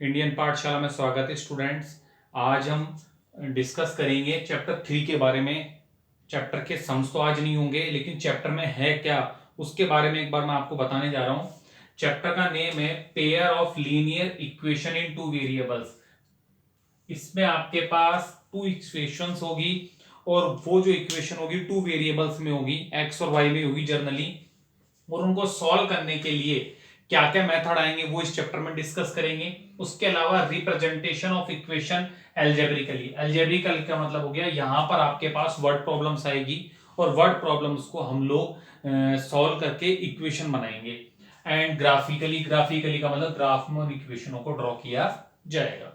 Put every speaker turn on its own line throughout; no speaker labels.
Indian पाठशाला में स्वागत है स्टूडेंट्स। आज हम डिस्कस करेंगे चैप्टर 3 के बारे में। चैप्टर के सम्स तो आज नहीं होंगे, लेकिन चैप्टर में है क्या उसके बारे में एक बार मैं आपको बताने जा रहा हूं। चैप्टर का नेम है pair of linear equation in two variables. इसमें आपके पास टू इक्वेशंस होगी और वो जो इक्वेशन होगी टू वेरिएबल्स में होगी, एक्स और वाई में होगी जनरली, और उनको सॉल्व करने के लिए क्या क्या मेथड आएंगे वो इस चैप्टर में डिस्कस करेंगे। उसके अलावा representation of equation algebraically. Algebraical का मतलब हो गया यहां पर आपके पास वर्ड प्रॉब्लम्स आएगी और वर्ड प्रॉब्लम्स को हम लोग सॉल्व करके इक्वेशन बनाएंगे। एंड ग्राफिकली, ग्राफिकली का मतलब ग्राफ में उन इक्वेशनों को ड्रॉ किया जाएगा।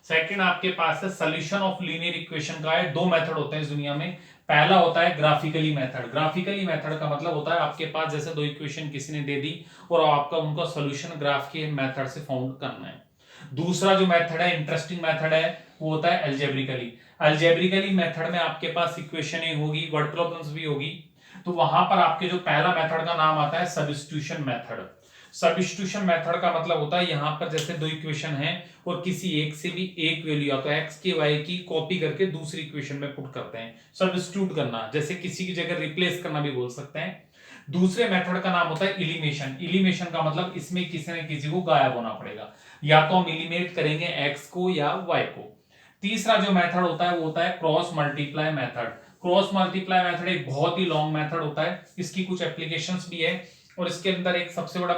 सेकंड आपके पास है सोल्यूशन ऑफ लीनियर इक्वेशन का है। दो मेथड होते हैं इस दुनिया में। पहला होता है ग्राफिकली मेथड। ग्राफिकली मेथड का मतलब होता है आपके पास जैसे दो इक्वेशन किसी ने दे दी और आपका उनका सॉल्यूशन ग्राफ के मेथड से फाउंड करना है। दूसरा जो मेथड है, इंटरेस्टिंग मेथड है, वो होता है एल्जेब्रिकली। एल्जेब्रिकली मेथड में आपके पास इक्वेशन होगी, वर्ड प्रॉब्लम्स भी होगी। तो वहां पर आपके जो पहला मेथड का नाम आता है सब्स्टिट्यूशन मेथड। सब्स्टिट्यूशन मेथड का मतलब होता है यहां पर जैसे दो इक्वेशन है और किसी एक से भी एक वैल्यू या तो एक्स की वाई की कॉपी करके दूसरी इक्वेशन में पुट करते हैं। सब्स्टिट्यूट करना, जैसे किसी की जगह रिप्लेस करना भी बोल सकते हैं। दूसरे मेथड का नाम होता है इलिमिनेशन। इलिमिनेशन का मतलब इसमें किसी न किसी को गायब होना पड़ेगा, या तो हम इलिमिनेट करेंगे एक्स को या वाई को। तीसरा जो मेथड होता है वो होता है cross multiply method. Cross multiply method एक बहुत ही लॉन्ग मेथड होता है, इसकी कुछ एप्लीकेशंस भी है और इसके अंदर एक सबसे बड़ा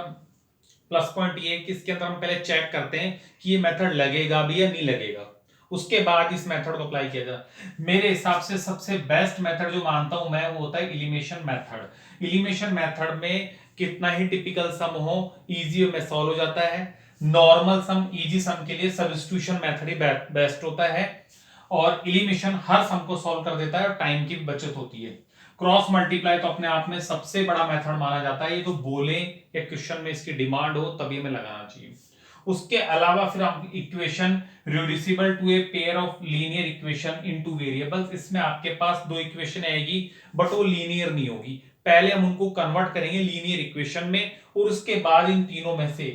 प्लस पॉइंट ये है कि इसके अंदर हम पहले चेक करते हैं कि ये मेथड लगेगा भी या नहीं लगेगा, उसके बाद इस मेथड को अप्लाई किया जाए। मेरे हिसाब से सबसे बेस्ट मेथड जो मानता हूं मैं वो होता है इलिमिनेशन मेथड। इलिमिनेशन मेथड में कितना ही टिपिकल सम हो इजी में सॉल्व हो जाता है। नॉर्मल सम, इजी सम के लिए सब्स्टिट्यूशन मेथड ही बेस्ट होता है और इलिमिनेशन हर सम को सॉल्व कर देता है और टाइम की बचत होती है। क्रॉस मल्टीप्लाई तो अपने आप में सबसे बड़ा मेथड माना जाता है, ये तो बोले या क्वेश्चन में इसकी डिमांड हो तभी हमें लगाना चाहिए। उसके अलावा फिर हम equation reducible to a pair of linear equation into variables. इसमें आपके पास दो इक्वेशन आएगी बट वो लीनियर नहीं होगी। पहले हम उनको कन्वर्ट करेंगे लीनियर इक्वेशन में और उसके बाद इन तीनों में से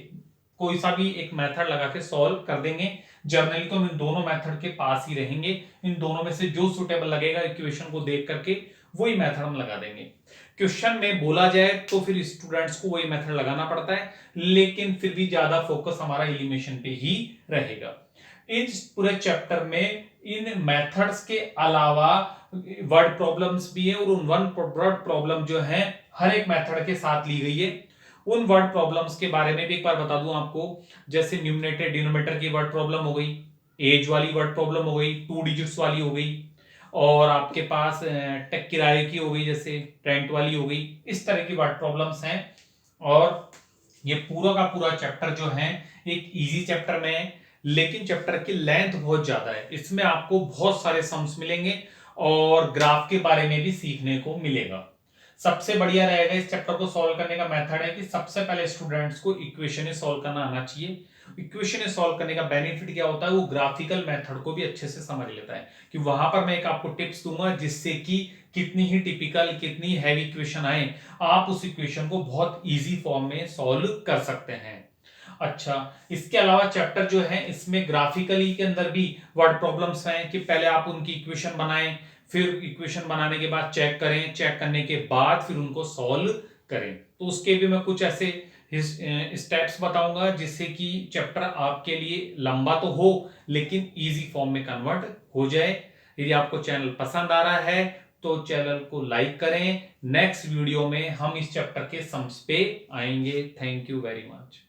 कोई सा भी एक मेथड लगा के सॉल्व कर देंगे। जनरली तो हम इन दोनों मेथड के पास ही रहेंगे, इन दोनों में से जो सुटेबल लगेगा इक्वेशन को देख करके वही मेथड हम लगा देंगे। क्वेश्चन में बोला जाए तो फिर स्टूडेंट्स को वही मेथड लगाना पड़ता है, लेकिन फिर भी ज्यादा फोकस हमारा एलिमिनेशन पे ही रहेगा। इस पूरे चैप्टर में इन मेथड्स के अलावा वर्ड प्रॉब्लम्स भी है और उन वर्ड प्रॉब्लम जो है हर एक मेथड के साथ ली गई है। उन वर्ड प्रॉब्लम्स के बारे में भी एक बार बता दूं आपको, जैसे न्यूमरेटर डिनोमिनेटर की वर्ड प्रॉब्लम हो गई, एज वाली वर्ड प्रॉब्लम हो गई, टू डिजिट्स वाली हो गई, और आपके पास टेक किराए की हो गई, जैसे रेंट वाली हो गई। इस तरह की वर्ड प्रॉब्लम्स हैं और ये पूरा का पूरा चैप्टर जो है एक इजी चैप्टर में है, लेकिन चैप्टर की लेंथ बहुत ज्यादा है। इसमें आपको बहुत सारे सम्स मिलेंगे और ग्राफ के बारे में भी सीखने को मिलेगा। सबसे बढ़िया रहेगा इस चैप्टर को सॉल्व करने का मेथड है कि सबसे पहले स्टूडेंट्स को इक्वेशन सॉल्व करना आना चाहिए। इक्वेशन सॉल्व करने का बेनिफिट क्या होता है, वो ग्राफिकल मेथड को भी अच्छे से समझ लेता है। कि वहां पर मैं एक आपको टिप्स दूंगा जिससे कि कितनी ही टिपिकल, कितनी हैवी इक्वेशन आए, आप उस इक्वेशन को बहुत इजी फॉर्म में सॉल्व कर सकते हैं। अच्छा, इसके अलावा चैप्टर जो है इसमें ग्राफिकली के अंदर भी वर्ड प्रॉब्लम्स हैं कि पहले आप उनकी इक्वेशन बनाएं, फिर इक्वेशन बनाने के बाद चेक करें, चेक करने के बाद फिर उनको सॉल्व करें। तो उसके भी मैं कुछ ऐसे स्टेप्स बताऊंगा जिससे कि चैप्टर आपके लिए लंबा तो हो लेकिन इजी फॉर्म में कन्वर्ट हो जाए। यदि आपको चैनल पसंद आ रहा है तो चैनल को लाइक करें। नेक्स्ट वीडियो में हम इस चैप्टर के सम्स पे आएंगे। Thank you very much.